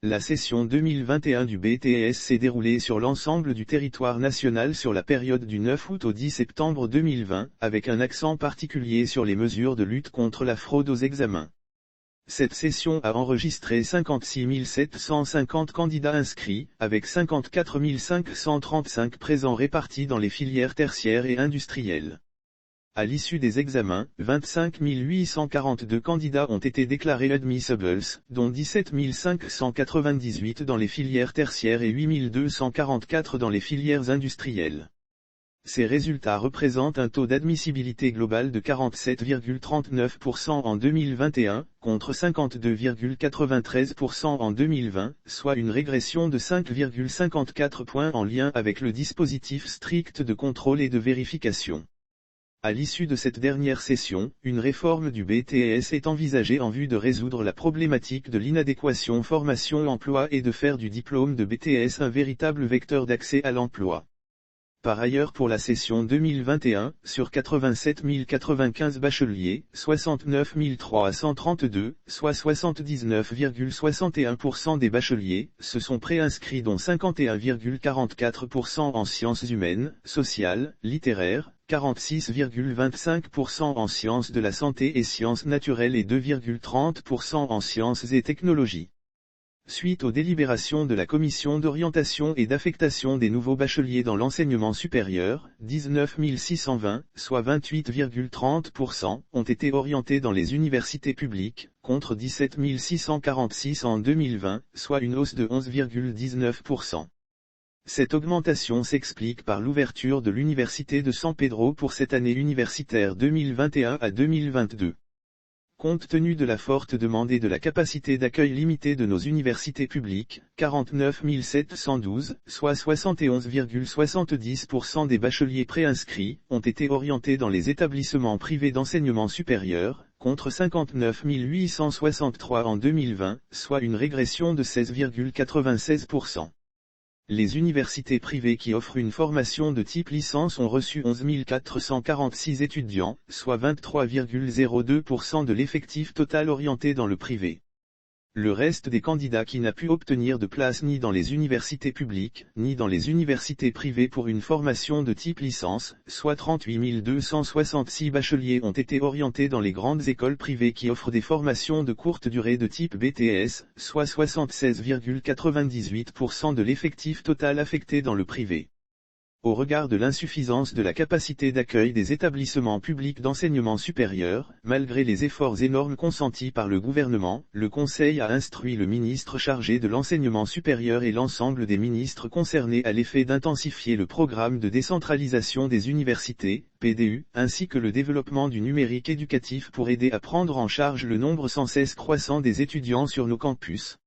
La session 2021 du BTS s'est déroulée sur l'ensemble du territoire national sur la période du 9 août au 10 septembre 2020, avec un accent particulier sur les mesures de lutte contre la fraude aux examens. Cette session a enregistré 56 750 candidats inscrits, avec 54 535 présents répartis dans les filières tertiaires et industrielles. À l'issue des examens, 25 842 candidats ont été déclarés admissibles, dont 17 598 dans les filières tertiaires et 8 244 dans les filières industrielles. Ces résultats représentent un taux d'admissibilité global de 47,39% en 2021, contre 52,93% en 2020, soit une régression de 5,54 points en lien avec le dispositif strict de contrôle et de vérification. À l'issue de cette dernière session, une réforme du BTS est envisagée en vue de résoudre la problématique de l'inadéquation formation-emploi et de faire du diplôme de BTS un véritable vecteur d'accès à l'emploi. Par ailleurs, pour la session 2021, sur 87 095 bacheliers, 69 332, soit 79,61% des bacheliers, se sont préinscrits, dont 51,44% en sciences humaines, sociales, littéraires, 46,25% en sciences de la santé et sciences naturelles et 2,30% en sciences et technologies. Suite aux délibérations de la Commission d'orientation et d'affectation des nouveaux bacheliers dans l'enseignement supérieur, 19 620, soit 28,30%, ont été orientés dans les universités publiques, contre 17 646 en 2020, soit une hausse de 11,19%. Cette augmentation s'explique par l'ouverture de l'Université de San Pedro pour cette année universitaire 2021 à 2022. Compte tenu de la forte demande et de la capacité d'accueil limitée de nos universités publiques, 49 712, soit 71,70% des bacheliers préinscrits, ont été orientés dans les établissements privés d'enseignement supérieur, contre 59 863 en 2020, soit une régression de 16,96%. Les universités privées qui offrent une formation de type licence ont reçu 11 446 étudiants, soit 23,02% de l'effectif total orienté dans le privé. Le reste des candidats qui n'a pu obtenir de place ni dans les universités publiques, ni dans les universités privées pour une formation de type licence, soit 38 266 bacheliers, ont été orientés dans les grandes écoles privées qui offrent des formations de courte durée de type BTS, soit 76,98% de l'effectif total affecté dans le privé. Au regard de l'insuffisance de la capacité d'accueil des établissements publics d'enseignement supérieur, malgré les efforts énormes consentis par le gouvernement, le Conseil a instruit le ministre chargé de l'enseignement supérieur et l'ensemble des ministres concernés à l'effet d'intensifier le programme de décentralisation des universités, PDU, ainsi que le développement du numérique éducatif pour aider à prendre en charge le nombre sans cesse croissant des étudiants sur nos campus.